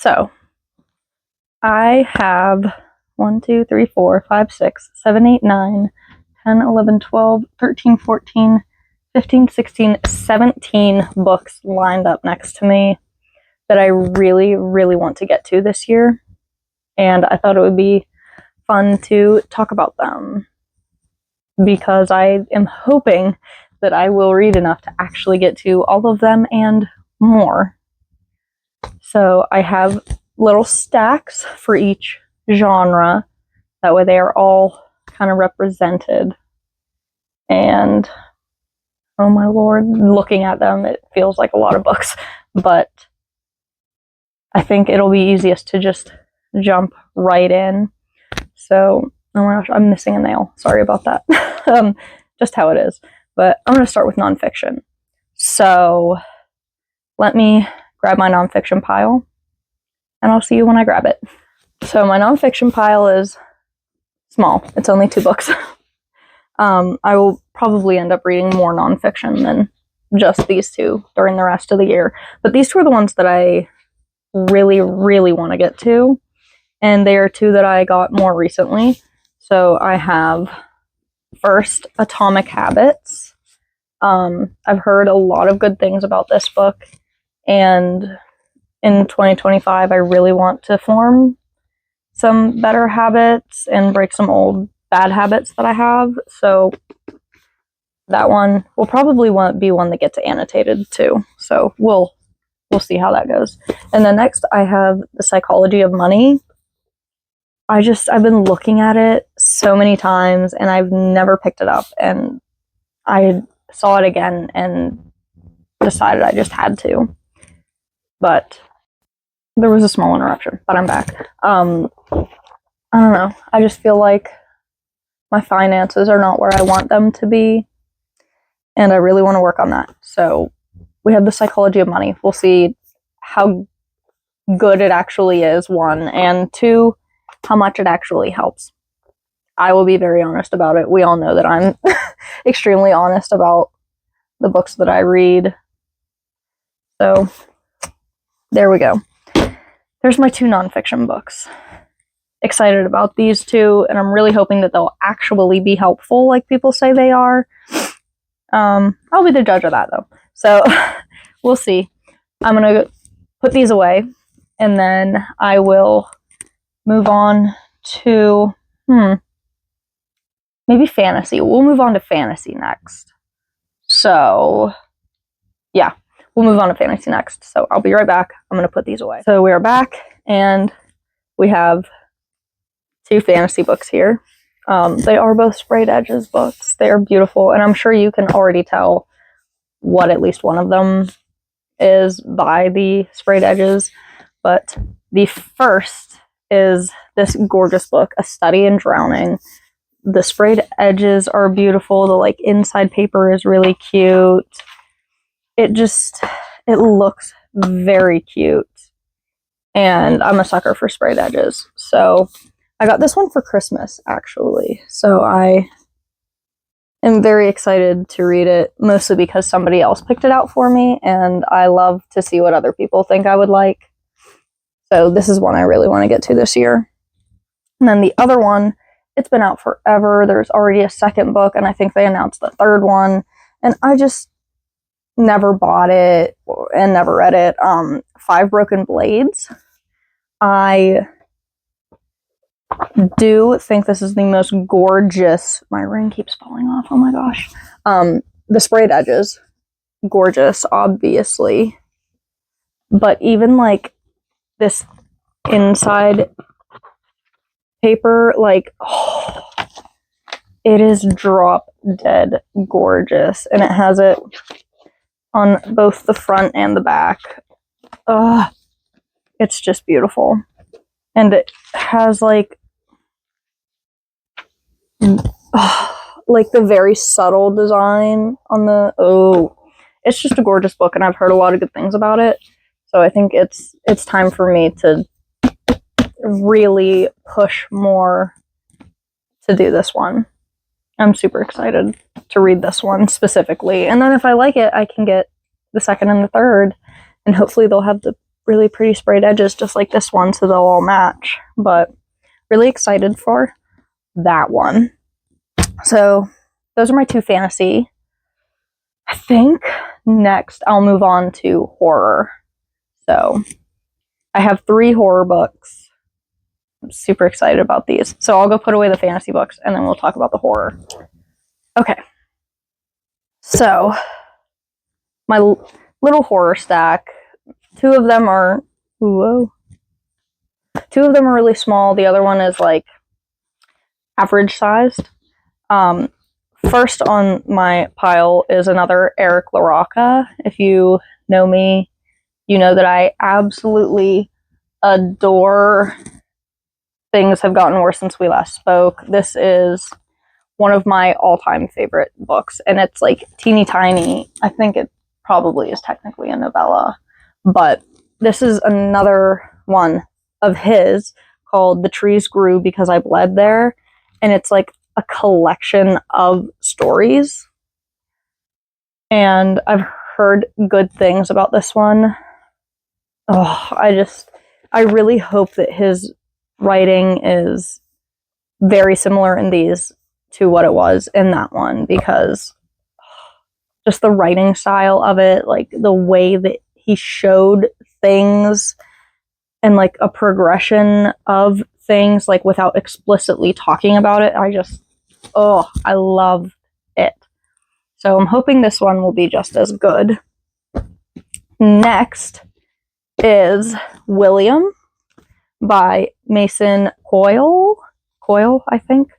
So I have 1, 2, 3, 4, 5, 6, 7, 8, 9, 10, 11, 12, 13, 14, 15, 16, 17 books lined up next to me that I really, really want to get to this year. And I thought it would be fun to talk about them because I am hoping that I will read enough to actually get to all of them and more. So I have little stacks for each genre. That way they are all kind of represented. And oh my lord, looking at them, it feels like a lot of books. But I think it'll be easiest to just jump right in. So, oh my gosh, I'm missing a nail. Sorry about that. Just how it is. But I'm going to start with nonfiction. So let me grab my nonfiction pile, and I'll see you when I grab it. So my nonfiction pile is small. It's only 2 books. I will probably end up reading more nonfiction than just these 2 during the rest of the year. But these 2 are the ones that I really, really want to get to. And they are 2 that I got more recently. So I have first Atomic Habits. I've heard a lot of good things about this book. And in 2025, I really want to form some better habits and break some old bad habits that I have. So that one will probably be one that gets annotated too. So we'll see how that goes. And then next I have The Psychology of Money. I've been looking at it so many times and I've never picked it up, and I saw it again and decided I just had to. But there was a small interruption, but I'm back. I don't know. I just feel like my finances are not where I want them to be, and I really want to work on that. So we have The Psychology of Money. We'll see how good it actually is, 1, and 2, how much it actually helps. I will be very honest about it. We all know that I'm extremely honest about the books that I read. So there we go. There's my 2 nonfiction books. Excited about these 2, and I'm really hoping that they'll actually be helpful like people say they are. I'll be the judge of that though. So we'll see. I'm going to put these away, and then I will move on to maybe fantasy. We'll move on to fantasy next. So yeah, we'll move on to fantasy next. So I'll be right back. I'm going to put these away. So we are back, and we have 2 fantasy books here. They are both Sprayed Edges books. They are beautiful, and I'm sure you can already tell what at least one of them is by the Sprayed Edges. But the first is this gorgeous book, A Study in Drowning. The Sprayed Edges are beautiful. The inside paper is really cute. It looks very cute. And I'm a sucker for Sprayed Edges. So I got this one for Christmas, actually. So I am very excited to read it, mostly because somebody else picked it out for me, and I love to see what other people think I would like. So this is one I really want to get to this year. And then the other one, it's been out forever. There's already a second book, and I think they announced the 3rd one. And I just never bought it and never read it. 5 Broken Blades. I do think this is the most gorgeous. My ring keeps falling off. Oh my gosh. The Sprayed Edges. Gorgeous, obviously. But even this inside paper, it is drop dead gorgeous, and it has it on both the front and the back. It's just beautiful, and it has the very subtle design on the it's just a gorgeous book, and I've heard a lot of good things about it. So I think it's time for me to really push more to do this one. I'm super excited to read this one specifically. And then if I like it, I can get the 2nd and the 3rd, and hopefully they'll have the really pretty sprayed edges, just like this one, so they'll all match. But really excited for that one. So those are my 2 fantasy. I think next I'll move on to horror. So I have 3 horror books. I'm super excited about these. So I'll go put away the fantasy books and then we'll talk about the horror. Okay. So my little horror stack, 2 of them are, whoa. 2 of them are really small. The other one is like average sized. First on my pile is another Eric LaRocca. If you know me, you know that I absolutely adore Things Have Gotten Worse Since We Last Spoke. This is one of my all-time favorite books, and it's like teeny tiny. I think it probably is technically a novella, but this is another one of his called The Trees Grew Because I Bled There, and it's like a collection of stories, and I've heard good things about this one. I really hope that his writing is very similar in these to what it was in that one, because just the writing style of it, like the way that he showed things and like a progression of things, like without explicitly talking about it, I love it. So I'm hoping this one will be just as good. Next is William by Mason Coyle, I think.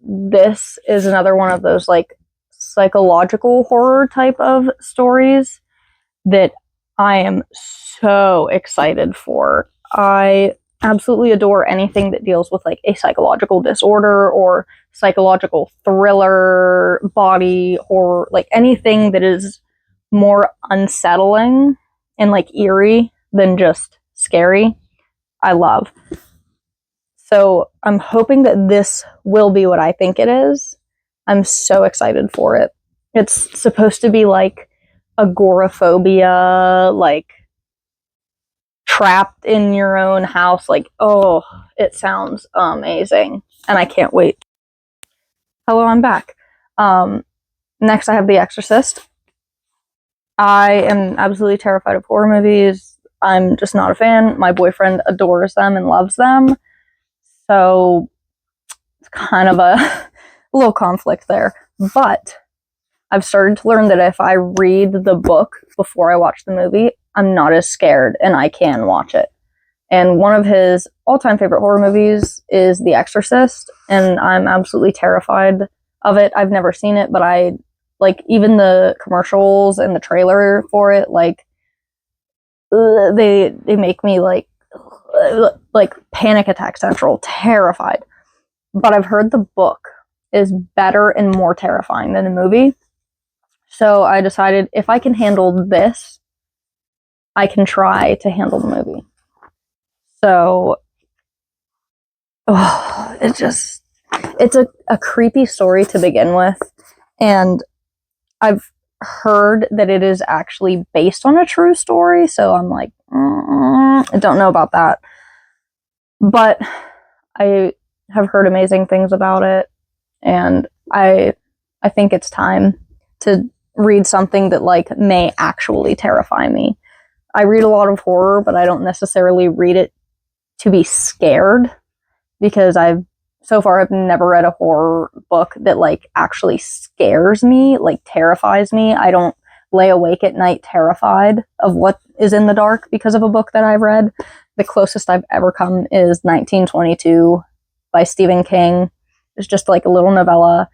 This is another one of those like psychological horror type of stories that I am so excited for. I absolutely adore anything that deals with like a psychological disorder or psychological thriller, body horror, like anything that is more unsettling and like eerie than just scary. I love. So I'm hoping that this will be what I think it is. I'm so excited for it. It's supposed to be like agoraphobia, like trapped in your own house. Like, oh, it sounds amazing. And I can't wait. Hello, I'm back. Next I have The Exorcist. I am absolutely terrified of horror movies. I'm just not a fan. My boyfriend adores them and loves them. So it's kind of a little conflict there. But I've started to learn that if I read the book before I watch the movie, I'm not as scared and I can watch it. And one of his all-time favorite horror movies is The Exorcist, and I'm absolutely terrified of it. I've never seen it, but I like even the commercials and the trailer for it, like they make me like panic attack central, terrified. But I've heard the book is better and more terrifying than the movie. So I decided if I can handle this, I can try to handle the movie. So it's a creepy story to begin with, and I've heard that it is actually based on a true story, so I'm like, I don't know about that. But I have heard amazing things about it, and I think it's time to read something that like may actually terrify me. I read a lot of horror, but I don't necessarily read it to be scared, because I've never read a horror book that like actually scares me, like terrifies me. I don't lay awake at night terrified of what is in the dark because of a book that I've read. The closest I've ever come is 1922 by Stephen King. It's just like a little novella,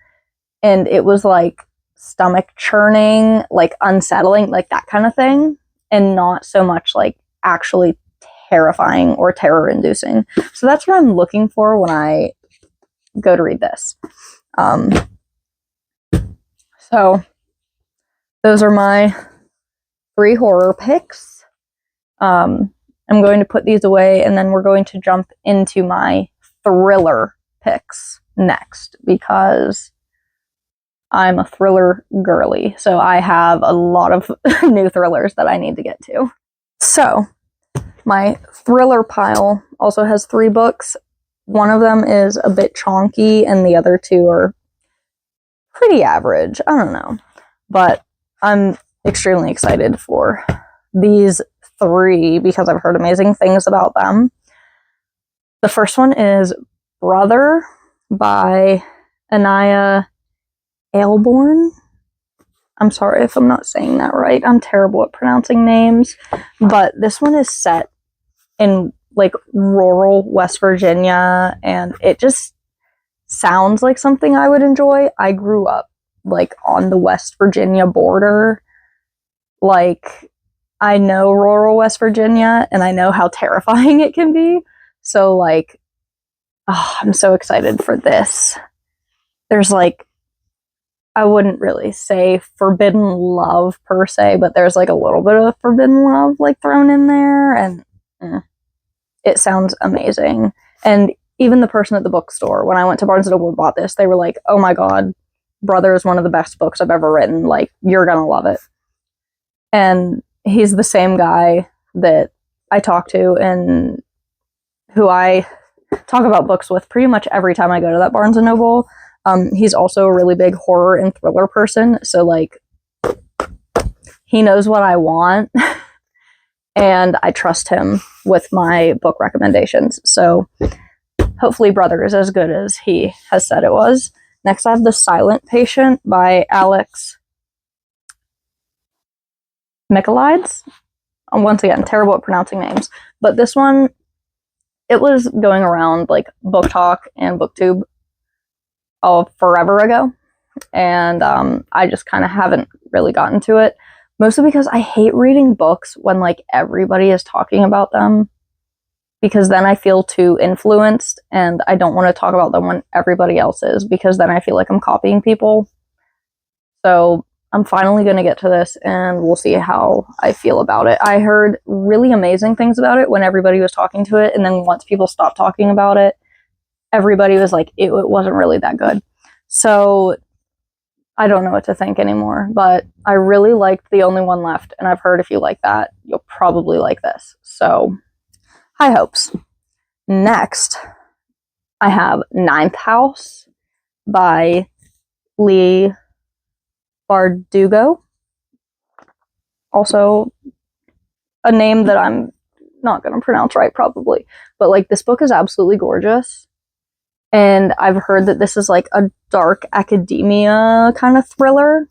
and it was like stomach churning, like unsettling, like that kind of thing, and not so much like actually terrifying or terror inducing. So that's what I'm looking for when I go to read this. So those are my 3 horror picks. I'm going to put these away, and then we're going to jump into my thriller picks next, because I'm a thriller girly. So I have a lot of new thrillers that I need to get to. So, my thriller pile also has 3 books. One of them is a bit chonky, and the other 2 are pretty average. I don't know. But I'm extremely excited for these 3 because I've heard amazing things about them. The first one is Brother by Anaya Ailborn. I'm sorry if I'm not saying that right. I'm terrible at pronouncing names. But this one is set in like rural West Virginia, and it just sounds like something I would enjoy. I grew up like on the West Virginia border. Like, I know rural West Virginia, and I know how terrifying it can be. So like, I'm so excited for this. There's like, I wouldn't really say forbidden love per se, but there's like a little bit of forbidden love like thrown in there, and it sounds amazing. And even the person at the bookstore, when I went to Barnes & Noble and bought this, they were like, oh my god, Brother is one of the best books I've ever written. Like, you're gonna love it. And he's the same guy that I talk to and who I talk about books with pretty much every time I go to that Barnes & Noble. He's also a really big horror and thriller person, so like, he knows what I want, and I trust him with my book recommendations. So hopefully Brother is as good as he has said it was. Next, I have The Silent Patient by Alex Michaelides. Once again, terrible at pronouncing names, but this one, it was going around like Book Talk and BookTube forever ago, and I just kind of haven't really gotten to it, mostly because I hate reading books when like everybody is talking about them, because then I feel too influenced, and I don't want to talk about them when everybody else is, because then I feel like I'm copying people. So I'm finally going to get to this, and we'll see how I feel about it. I heard really amazing things about it when everybody was talking to it, and then once people stopped talking about it, everybody was like, it wasn't really that good. So I don't know what to think anymore, but I really liked The Only One Left, and I've heard if you like that, you'll probably like this. So, high hopes. Next, I have Ninth House by Lee Bardugo. Also, a name that I'm not going to pronounce right, probably. But, like, this book is absolutely gorgeous. And I've heard that this is like a dark academia kind of thriller.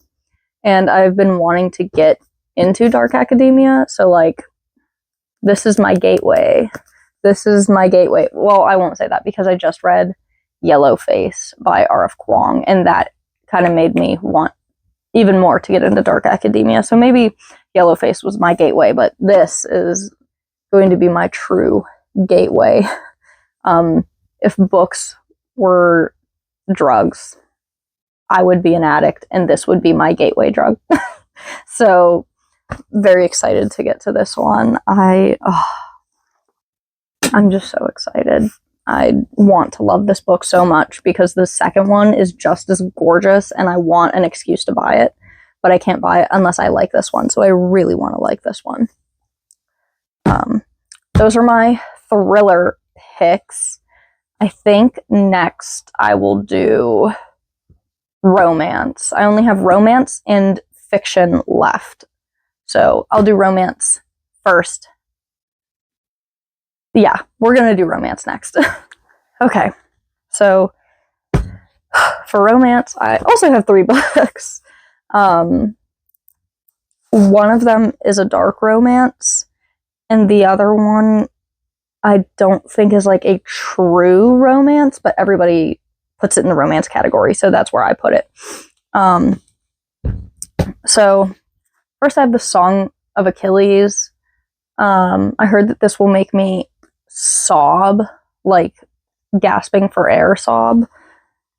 And I've been wanting to get into dark academia. So like, this is my gateway. This is my gateway. Well, I won't say that because I just read Yellow Face by R.F. Kuang. And that kind of made me want even more to get into dark academia. So maybe Yellow Face was my gateway, but this is going to be my true gateway. If books were drugs, I would be an addict, and this would be my gateway drug. So, very excited to get to this one. I'm just so excited. I want to love this book so much because the second one is just as gorgeous, and I want an excuse to buy it, but I can't buy it unless I like this one, so I really want to like this one. Those are my thriller picks. I think next I will do romance. I only have romance and fiction left. So I'll do romance first. Yeah, we're going to do romance next. Okay, so for romance, I also have 3 books. One of them is a dark romance, and the other one I don't think is like a true romance, but everybody puts it in the romance category, so that's where I put it. So first I have The Song of Achilles. I heard that this will make me sob, like gasping for air sob,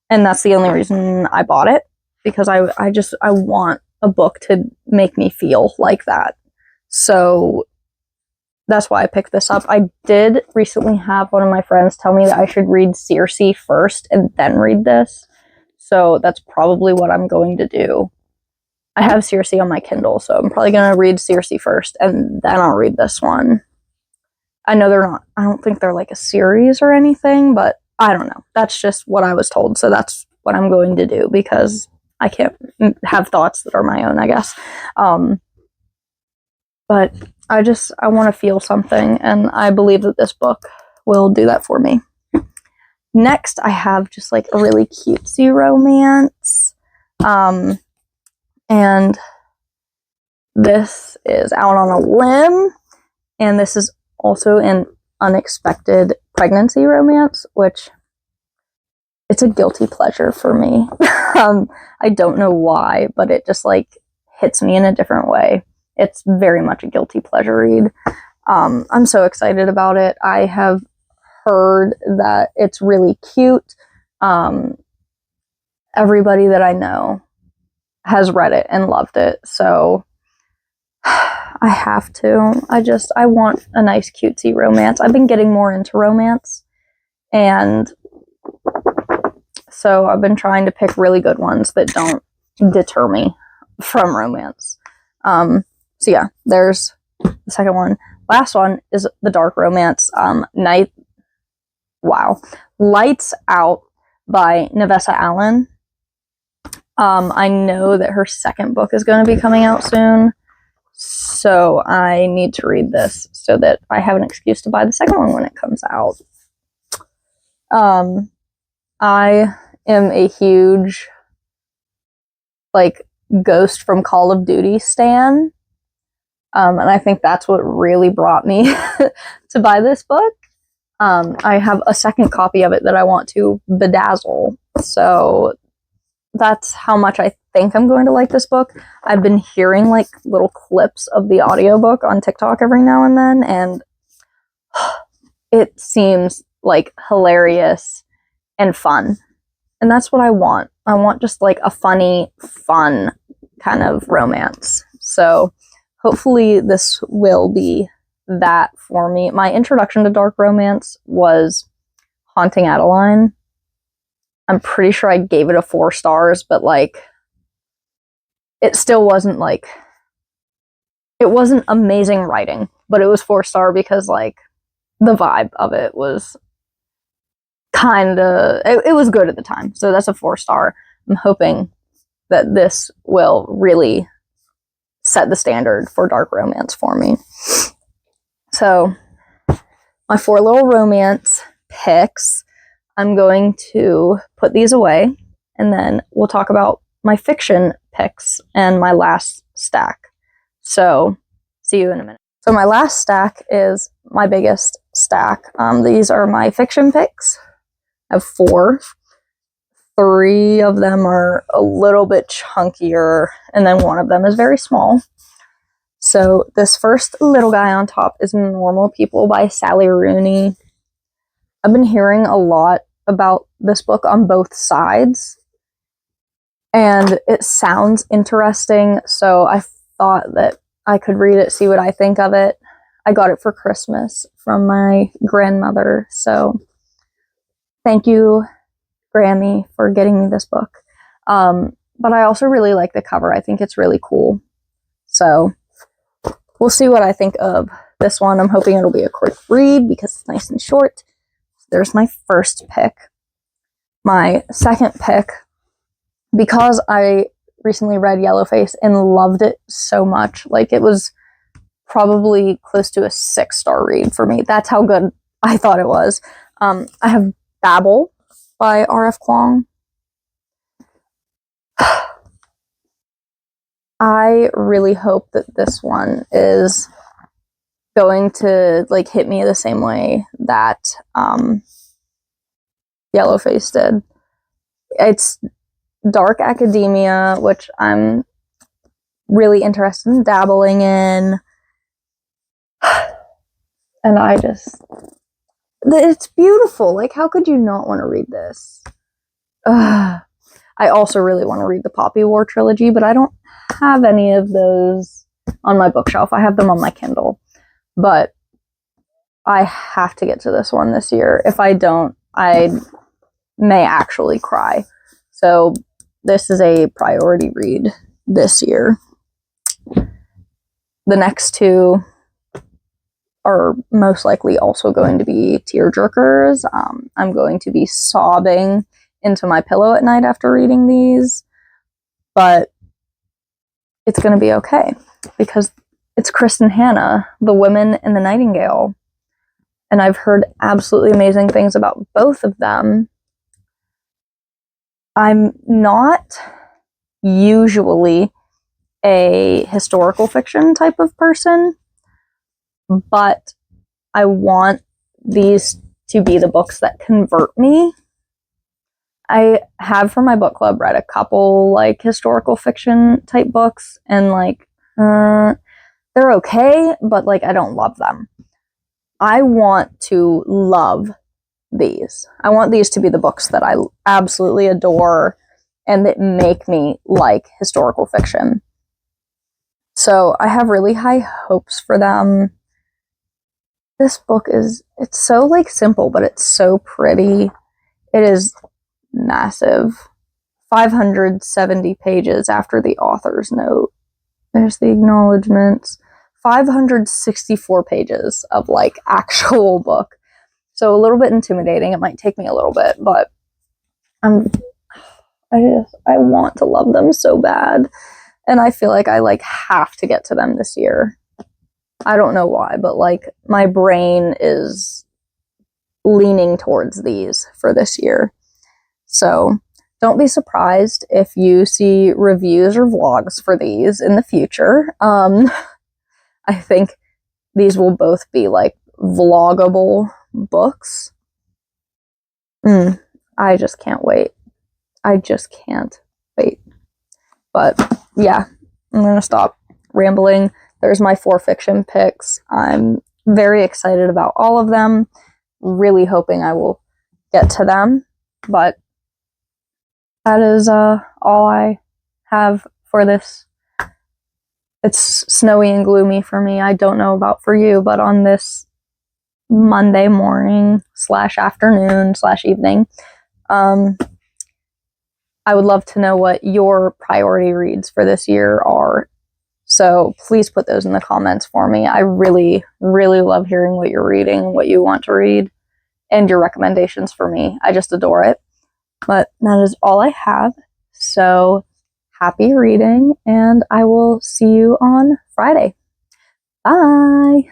and that's the only reason I bought it, because I want a book to make me feel like that. So that's why I picked this up. I did recently have one of my friends tell me that I should read Circe first and then read this. So that's probably what I'm going to do. I have Circe on my Kindle, so I'm probably going to read Circe first, and then I'll read this one. I know I don't think they're like a series or anything, but I don't know. That's just what I was told, so that's what I'm going to do, because I can't have thoughts that are my own, I guess. But I want to feel something, and I believe that this book will do that for me. Next, I have just like a really cutesy romance. And this is Out on a Limb, and this is also an unexpected pregnancy romance, which it's a guilty pleasure for me. I don't know why, but it just like hits me in a different way. It's very much a guilty pleasure read. I'm so excited about it. I have heard that it's really cute. Everybody that I know has read it and loved it, so I have to. I want a nice cutesy romance. I've been getting more into romance, and so I've been trying to pick really good ones that don't deter me from romance. So yeah, there's the second one. Last one is the dark romance, Lights Out by Nevessa Allen. I know that her second book is going to be coming out soon, so I need to read this so that I have an excuse to buy the second one when it comes out. I am a huge like Ghost from Call of Duty stan, and I think that's what really brought me to buy this book. I have a second copy of it that I want to bedazzle, so that's how much I think I'm going to like this book. I've been hearing like little clips of the audiobook on TikTok every now and then, and it seems like hilarious and fun. And that's what I want. I want just like a funny, fun kind of romance. So hopefully this will be that for me. My introduction to dark romance was Haunting Adeline. I'm pretty sure I gave it a 4 stars, but like it still wasn't like, it wasn't amazing writing, but it was 4-star because like the vibe of it was it was good at the time. So that's a 4-star. I'm hoping that this will really set the standard for dark romance for me. So my 4 little romance picks, I'm going to put these away, and then we'll talk about my fiction picks and my last stack. So see you in a minute. So my last stack is my biggest stack. These are my fiction picks. I have 4. 3 of them are a little bit chunkier, and then 1 of them is very small. So this first little guy on top is Normal People by Sally Rooney. I've been hearing a lot about this book on both sides, and it sounds interesting, so I thought that I could read it, see what I think of it. I got it for Christmas from my grandmother, so thank you, Grammy, for getting me this book. But I also really like the cover. I think it's really cool. So we'll see what I think of this one. I'm hoping it'll be a quick read because it's nice and short. There's my first pick. My second pick, because I recently read Yellowface and loved it so much, like it was probably close to a 6-star read for me. That's how good I thought it was. I have Fable by R.F. Kuang. I really hope that this one is going to like hit me the same way that Yellowface did. It's dark academia, which I'm really interested in dabbling in. And it's beautiful. Like, how could you not want to read this? I also really want to read the Poppy War trilogy, but I don't have any of those on my bookshelf. I have them on my Kindle. But I have to get to this one this year. If I don't, I may actually cry. So this is a priority read this year. The next two are most likely also going to be tearjerkers. I'm going to be sobbing into my pillow at night after reading these, but it's going to be okay because it's Kristen Hanna, The Women in the Nightingale, and I've heard absolutely amazing things about both of them. I'm not usually a historical fiction type of person, but I want these to be the books that convert me. I have for my book club read a couple like historical fiction type books, and like they're okay, but like I don't love them. I want to love these. I want these to be the books that I absolutely adore and that make me like historical fiction. So I have really high hopes for them. This book it's so like simple, but it's so pretty. It is massive. 570 pages after the author's note. There's the acknowledgments. 564 pages of like actual book. So a little bit intimidating. It might take me a little bit, but I want to love them so bad. And I feel like I like have to get to them this year. I don't know why, but like my brain is leaning towards these for this year. So don't be surprised if you see reviews or vlogs for these in the future. I think these will both be like vloggable books. I just can't wait. I just can't wait. But yeah, I'm going to stop rambling. There's my 4 fiction picks. I'm very excited about all of them. Really hoping I will get to them. But that is all I have for this. It's snowy and gloomy for me. I don't know about for you, but on this Monday morning / afternoon / evening, I would love to know what your priority reads for this year are. So please put those in the comments for me. I really, really love hearing what you're reading, what you want to read, and your recommendations for me. I just adore it. But that is all I have. So happy reading, and I will see you on Friday. Bye.